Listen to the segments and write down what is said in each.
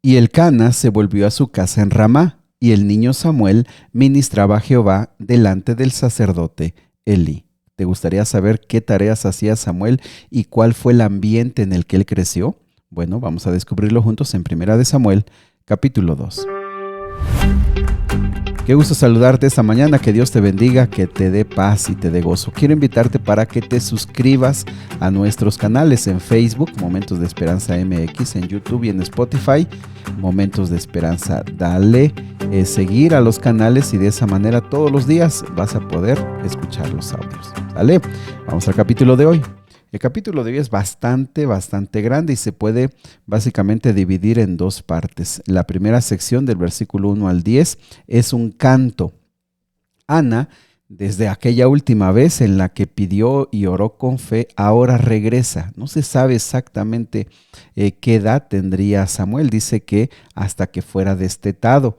Y Elcana se volvió a su casa en Ramá, y el niño Samuel ministraba a Jehová delante del sacerdote Elí. ¿Te gustaría saber qué tareas hacía Samuel y cuál fue el ambiente en el que él creció? Bueno, vamos a descubrirlo juntos en Primera de Samuel, capítulo 2. Qué gusto saludarte esta mañana, que Dios te bendiga, que te dé paz y te dé gozo. Quiero invitarte para que te suscribas a nuestros canales en Facebook, Momentos de Esperanza MX, en YouTube y en Spotify, Momentos de Esperanza. Dale seguir a los canales y de esa manera todos los días vas a poder escuchar los audios. Dale, vamos al capítulo de hoy. El capítulo de hoy es bastante grande y se puede básicamente dividir en dos partes. La primera sección, del versículo 1 al 10, es un canto. Ana, desde aquella última vez en la que pidió y oró con fe, ahora regresa. No se sabe exactamente qué edad tendría Samuel. Dice que hasta que fuera destetado.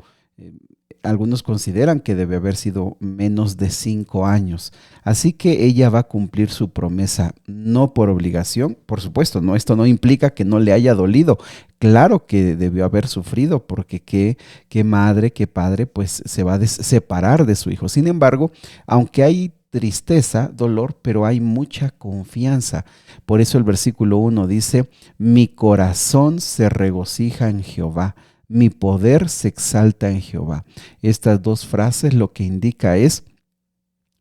Algunos consideran que debe haber sido menos de 5 años. Así que ella va a cumplir su promesa, no por obligación. Por supuesto, no, esto no implica que no le haya dolido. Claro que debió haber sufrido, porque qué madre, qué padre, pues se va a separar de su hijo. Sin embargo, aunque hay tristeza, dolor, pero hay mucha confianza. Por eso el versículo 1 dice: mi corazón se regocija en Jehová. Mi poder se exalta en Jehová. Estas dos frases lo que indica es: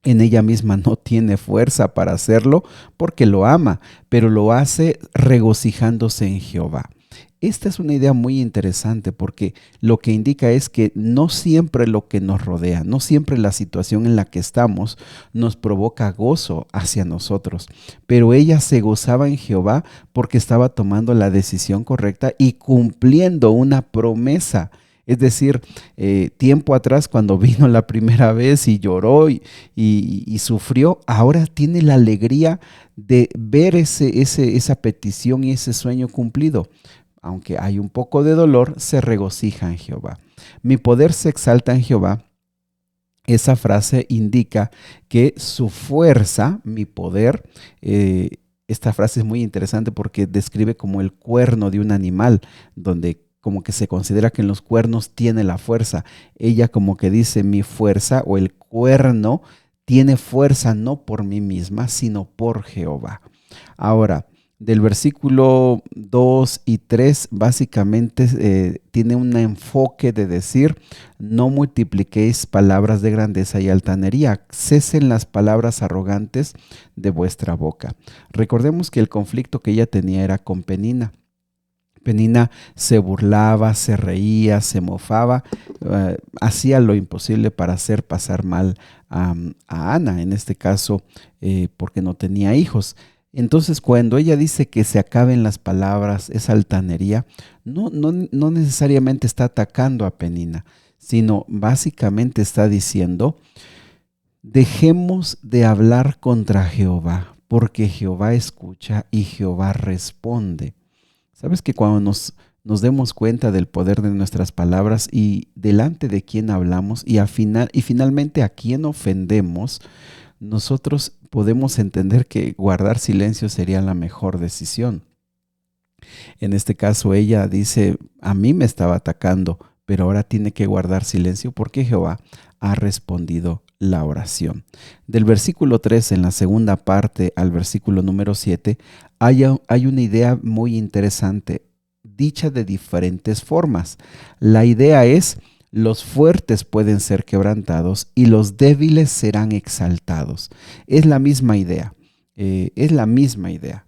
en ella misma no tiene fuerza para hacerlo porque lo ama, pero lo hace regocijándose en Jehová. Esta es una idea muy interesante, porque lo que indica es que no siempre lo que nos rodea, no siempre la situación en la que estamos nos provoca gozo hacia nosotros, pero ella se gozaba en Jehová porque estaba tomando la decisión correcta y cumpliendo una promesa. Es decir, tiempo atrás, cuando vino la primera vez y lloró y sufrió, ahora tiene la alegría de ver esa petición y ese sueño cumplido. Aunque hay un poco de dolor, se regocija en Jehová. Mi poder se exalta en Jehová. Esa frase indica que su fuerza, mi poder, esta frase es muy interesante porque describe como el cuerno de un animal, donde como que se considera que en los cuernos tiene la fuerza. Ella como que dice: mi fuerza, o el cuerno tiene fuerza no por mí misma, sino por Jehová. Ahora, del versículo 2 y 3 básicamente tiene un enfoque de decir: no multipliquéis palabras de grandeza y altanería, cesen las palabras arrogantes de vuestra boca. Recordemos que el conflicto que ella tenía era con Penina. Penina se burlaba, se reía, se mofaba, hacía lo imposible para hacer pasar mal a Ana, en este caso porque no tenía hijos. Entonces, cuando ella dice que se acaben las palabras, esa altanería, no necesariamente está atacando a Penina, sino básicamente está diciendo: dejemos de hablar contra Jehová, porque Jehová escucha y Jehová responde. ¿Sabes que cuando nos demos cuenta del poder de nuestras palabras y delante de quién hablamos y finalmente a quién ofendemos, nosotros podemos entender que guardar silencio sería la mejor decisión? En este caso, ella dice: a mí me estaba atacando, pero ahora tiene que guardar silencio porque Jehová ha respondido la oración. Del versículo 3 en la segunda parte al versículo número 7 hay una idea muy interesante, dicha de diferentes formas. La idea es: los fuertes pueden ser quebrantados y los débiles serán exaltados. Es la misma idea, es la misma idea,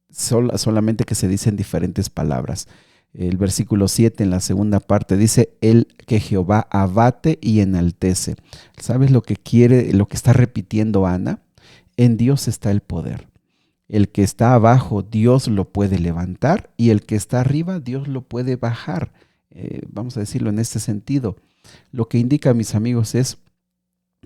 solamente que se dicen diferentes palabras. El versículo 7 en la segunda parte dice: el que Jehová abate y enaltece. ¿Sabes lo que quiere, lo que está repitiendo Ana? En Dios está el poder. El que está abajo, Dios lo puede levantar, y el que está arriba, Dios lo puede bajar. Vamos a decirlo en este sentido. Lo que indica, mis amigos, es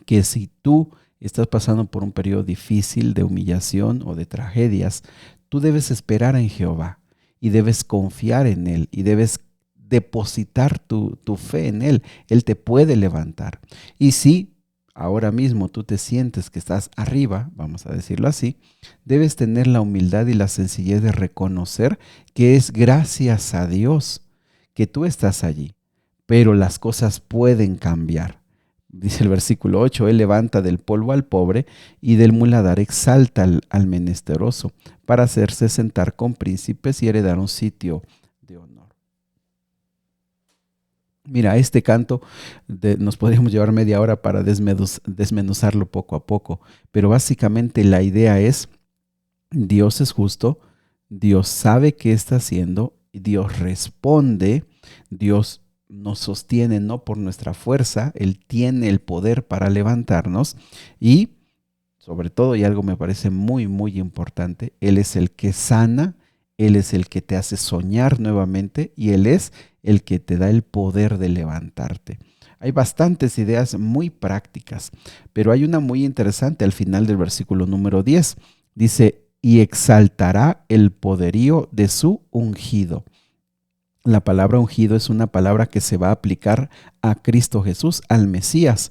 que si tú estás pasando por un periodo difícil de humillación o de tragedias, tú debes esperar en Jehová y debes confiar en Él y debes depositar tu fe en Él. Él te puede levantar. Y si ahora mismo tú te sientes que estás arriba, vamos a decirlo así, debes tener la humildad y la sencillez de reconocer que es gracias a Dios que tú estás allí, pero las cosas pueden cambiar. Dice el versículo 8, Él levanta del polvo al pobre y del muladar exalta al menesteroso para hacerse sentar con príncipes y heredar un sitio de honor. Mira, este canto nos podríamos llevar media hora para desmenuzarlo poco a poco, pero básicamente la idea es, Dios es justo, Dios sabe qué está haciendo, Dios responde, Dios nos sostiene no por nuestra fuerza, Él tiene el poder para levantarnos y sobre todo, y algo me parece muy, muy importante, Él es el que sana, Él es el que te hace soñar nuevamente y Él es el que te da el poder de levantarte. Hay bastantes ideas muy prácticas, pero hay una muy interesante al final del versículo número 10. Dice, y exaltará el poderío de su ungido. La palabra ungido es una palabra que se va a aplicar a Cristo Jesús, al Mesías.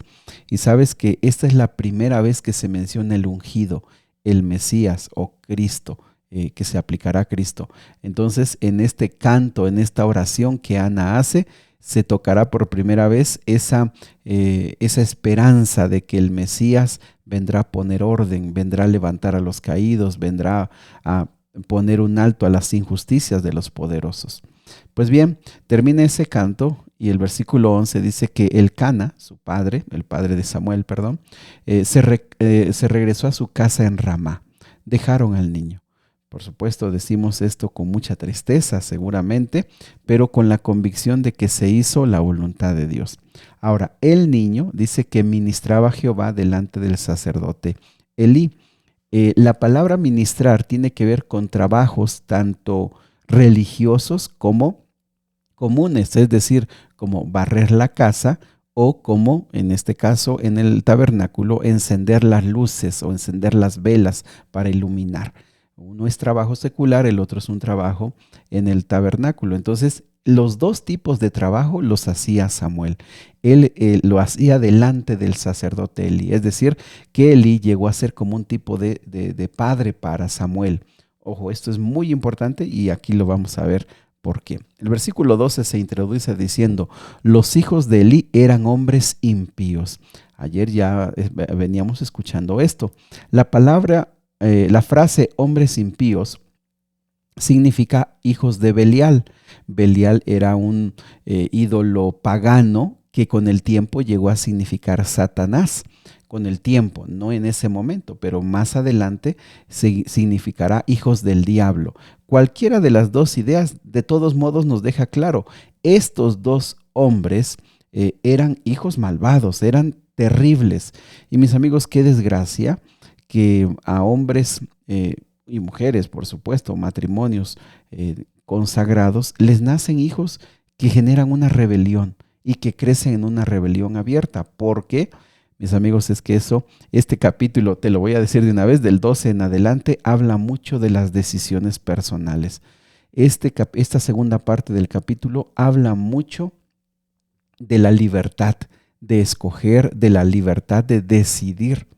Y sabes que esta es la primera vez que se menciona el ungido, el Mesías o Cristo, que se aplicará a Cristo. Entonces, en este canto, en esta oración que Ana hace, se tocará por primera vez esa esperanza de que el Mesías vendrá a poner orden, vendrá a levantar a los caídos, vendrá a poner un alto a las injusticias de los poderosos. Pues bien, termina ese canto y el versículo 11 dice que Elcana, su padre, el padre de Samuel, perdón, se regresó a su casa en Ramá. Dejaron al niño. Por supuesto, decimos esto con mucha tristeza, seguramente, pero con la convicción de que se hizo la voluntad de Dios. Ahora, el niño dice que ministraba a Jehová delante del sacerdote Elí. La palabra ministrar tiene que ver con trabajos tanto religiosos como comunes, es decir, como barrer la casa o como, en este caso, en el tabernáculo, encender las luces o encender las velas para iluminar. Uno es trabajo secular, el otro es un trabajo en el tabernáculo. Entonces, los dos tipos de trabajo los hacía Samuel. Él lo hacía delante del sacerdote Elí, es decir, que Elí llegó a ser como un tipo de padre para Samuel. Ojo, esto es muy importante y aquí lo vamos a ver por qué. El versículo 12 se introduce diciendo, los hijos de Elí eran hombres impíos. Ayer ya veníamos escuchando esto. La frase hombres impíos significa hijos de Belial. Belial era un ídolo pagano que con el tiempo llegó a significar Satanás. Con el tiempo, no en ese momento, pero más adelante significará hijos del diablo. Cualquiera de las dos ideas, de todos modos, nos deja claro, estos dos hombres eran hijos malvados, eran terribles. Y mis amigos, qué desgracia que a hombres y mujeres, por supuesto, matrimonios consagrados, les nacen hijos que generan una rebelión y que crecen en una rebelión abierta. ¿Por qué? Mis amigos, es que este capítulo, te lo voy a decir de una vez, del 12 en adelante, habla mucho de las decisiones personales. Esta segunda parte del capítulo habla mucho de la libertad de escoger, de la libertad de decidir.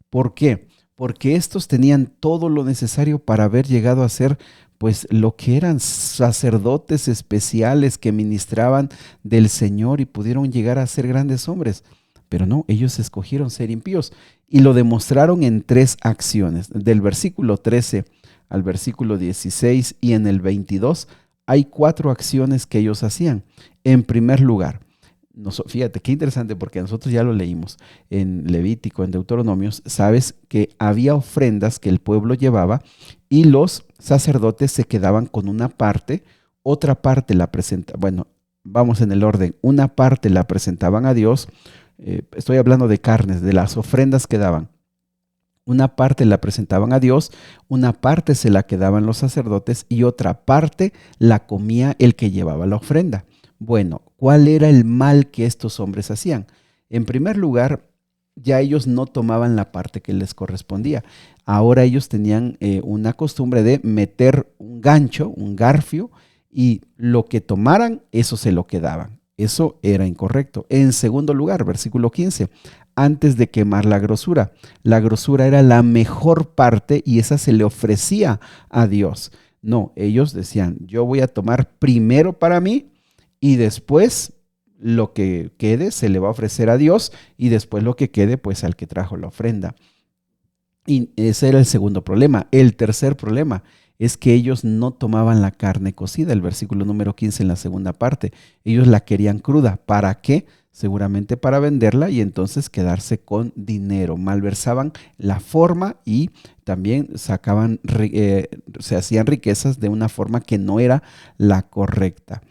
¿Por qué? Porque estos tenían todo lo necesario para haber llegado a ser pues lo que eran sacerdotes especiales que ministraban del Señor y pudieron llegar a ser grandes hombres. Pero no, ellos escogieron ser impíos y lo demostraron en 3 acciones. Del versículo 13 al versículo 16 y en el 22 hay 4 acciones que ellos hacían. En primer lugar, fíjate qué interesante porque nosotros ya lo leímos en Levítico, en Deuteronomios, sabes que había ofrendas que el pueblo llevaba y los sacerdotes se quedaban con una parte, otra parte la presentaban, bueno, vamos en el orden, una parte la presentaban a Dios. Estoy hablando de carnes, de las ofrendas que daban. Una parte la presentaban a Dios, una parte se la quedaban los sacerdotes y otra parte la comía el que llevaba la ofrenda. Bueno, ¿cuál era el mal que estos hombres hacían? En primer lugar, ya ellos no tomaban la parte que les correspondía. Ahora ellos tenían una costumbre de meter un gancho, un garfio, y lo que tomaran, eso se lo quedaban. Eso era incorrecto. En segundo lugar, versículo 15, antes de quemar la grosura. La grosura era la mejor parte y esa se le ofrecía a Dios. No, ellos decían, yo voy a tomar primero para mí y después lo que quede se le va a ofrecer a Dios y después lo que quede pues al que trajo la ofrenda. Y ese era el segundo problema. El tercer problema es que ellos no tomaban la carne cocida, el versículo número 15 en la segunda parte. Ellos la querían cruda. ¿Para qué? Seguramente para venderla y entonces quedarse con dinero. Malversaban la forma y también se hacían riquezas de una forma que no era la correcta.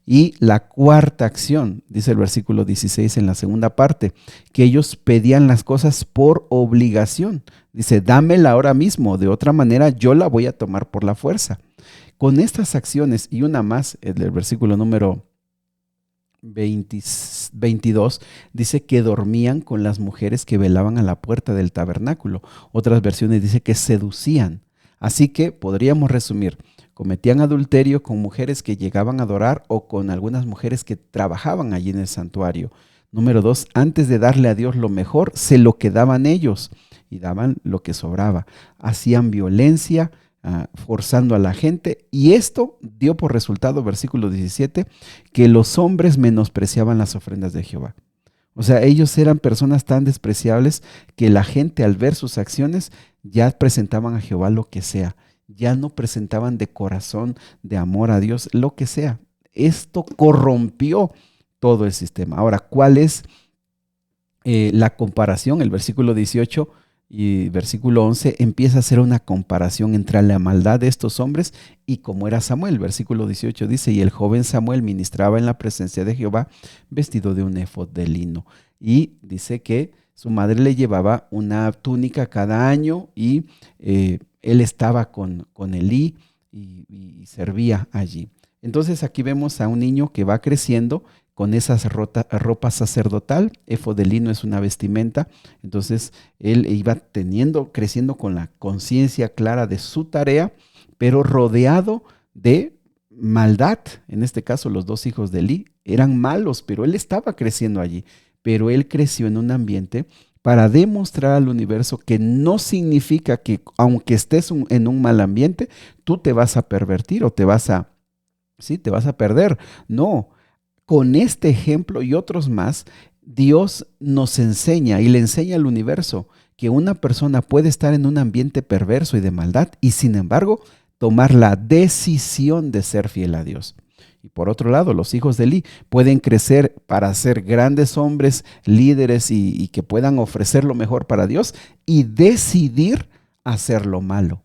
Y la cuarta acción, dice el versículo 16 en la segunda parte, que ellos pedían las cosas por obligación. Dice, dámela ahora mismo, de otra manera yo la voy a tomar por la fuerza. Con estas acciones y una más, el versículo número 22, dice que dormían con las mujeres que velaban a la puerta del tabernáculo. Otras versiones dice que seducían. Así que podríamos resumir, cometían adulterio con mujeres que llegaban a adorar o con algunas mujeres que trabajaban allí en el santuario. Número 2, antes de darle a Dios lo mejor, se lo quedaban ellos y daban lo que sobraba. Hacían violencia, forzando a la gente, y esto dio por resultado, versículo 17, que los hombres menospreciaban las ofrendas de Jehová. O sea, ellos eran personas tan despreciables que la gente al ver sus acciones ya presentaban a Jehová lo que sea, ya no presentaban de corazón, de amor a Dios, lo que sea. Esto corrompió todo el sistema. Ahora, ¿cuál es la comparación? El versículo 18 y versículo 11 empieza a hacer una comparación entre la maldad de estos hombres y cómo era Samuel. Versículo 18 dice, y el joven Samuel ministraba en la presencia de Jehová vestido de un efod de lino. Y dice que su madre le llevaba una túnica cada año y él estaba con Elí y servía allí. Entonces aquí vemos a un niño que va creciendo con esas ropa sacerdotal. Efod de lino es una vestimenta. Entonces él iba creciendo con la conciencia clara de su tarea, pero rodeado de maldad. En este caso, los dos hijos de Elí eran malos, pero él estaba creciendo allí. Pero él creció en un ambiente para demostrar al universo que no significa que aunque estés en un mal ambiente, tú te vas a pervertir o te vas a perder. No. Con este ejemplo y otros más, Dios nos enseña y le enseña al universo que una persona puede estar en un ambiente perverso y de maldad y sin embargo tomar la decisión de ser fiel a Dios. Y por otro lado, los hijos de Elí pueden crecer para ser grandes hombres, líderes y que puedan ofrecer lo mejor para Dios y decidir hacer lo malo.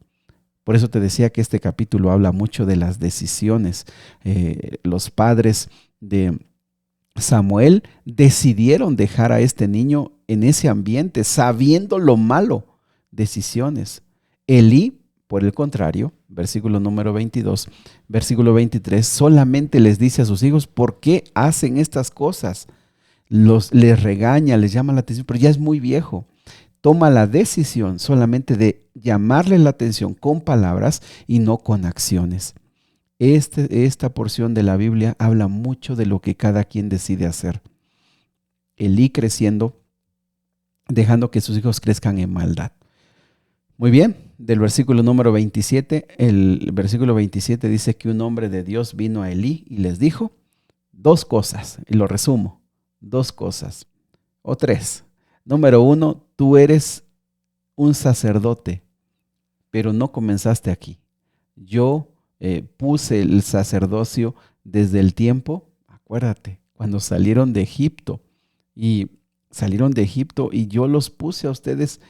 Por eso te decía que este capítulo habla mucho de las decisiones. Los padres de Samuel decidieron dejar a este niño en ese ambiente, sabiendo lo malo. Decisiones. Elí, por el contrario, versículo número 22, versículo 23, solamente les dice a sus hijos, ¿por qué hacen estas cosas? Les regaña, les llama la atención, pero ya es muy viejo. Toma la decisión solamente de llamarle la atención con palabras y no con acciones. Esta porción de la Biblia habla mucho de lo que cada quien decide hacer. Elí creciendo, dejando que sus hijos crezcan en maldad. Muy bien, del versículo número 27, el versículo 27 dice que un hombre de Dios vino a Elí y les dijo dos cosas, y lo resumo, dos cosas, o tres. Número 1, tú eres un sacerdote, pero no comenzaste aquí. Yo puse el sacerdocio desde el tiempo, acuérdate, cuando salieron de Egipto y yo los puse a ustedes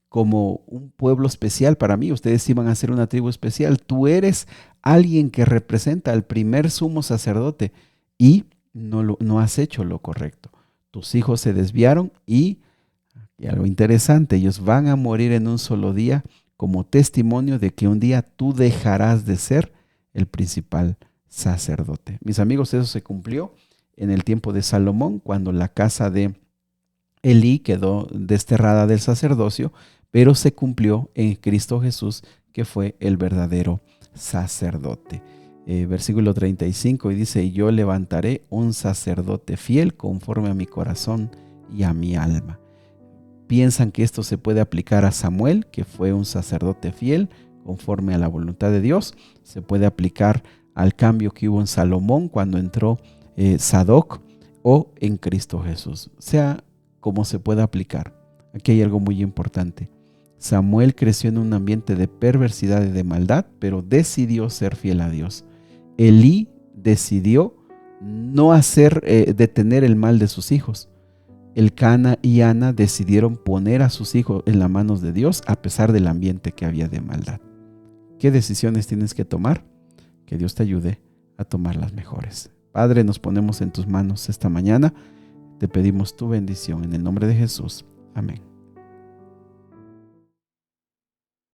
como un pueblo especial para mí. Ustedes iban a ser una tribu especial. Tú eres alguien que representa al primer sumo sacerdote y no has hecho lo correcto. Tus hijos se desviaron y algo interesante, ellos van a morir en un solo día como testimonio de que un día tú dejarás de ser el principal sacerdote. Mis amigos, eso se cumplió en el tiempo de Salomón, cuando la casa de Elí quedó desterrada del sacerdocio, pero se cumplió en Cristo Jesús, que fue el verdadero sacerdote. Versículo 35, y dice, y yo levantaré un sacerdote fiel conforme a mi corazón y a mi alma. Piensan que esto se puede aplicar a Samuel, que fue un sacerdote fiel conforme a la voluntad de Dios. Se puede aplicar al cambio que hubo en Salomón cuando entró Sadoc, o en Cristo Jesús. Sea como se pueda aplicar. Aquí hay algo muy importante. Samuel creció en un ambiente de perversidad y de maldad, pero decidió ser fiel a Dios. Elí decidió no detener el mal de sus hijos. Elcana y Ana decidieron poner a sus hijos en las manos de Dios a pesar del ambiente que había de maldad. ¿Qué decisiones tienes que tomar? Que Dios te ayude a tomar las mejores. Padre, nos ponemos en tus manos esta mañana. Te pedimos tu bendición en el nombre de Jesús. Amén.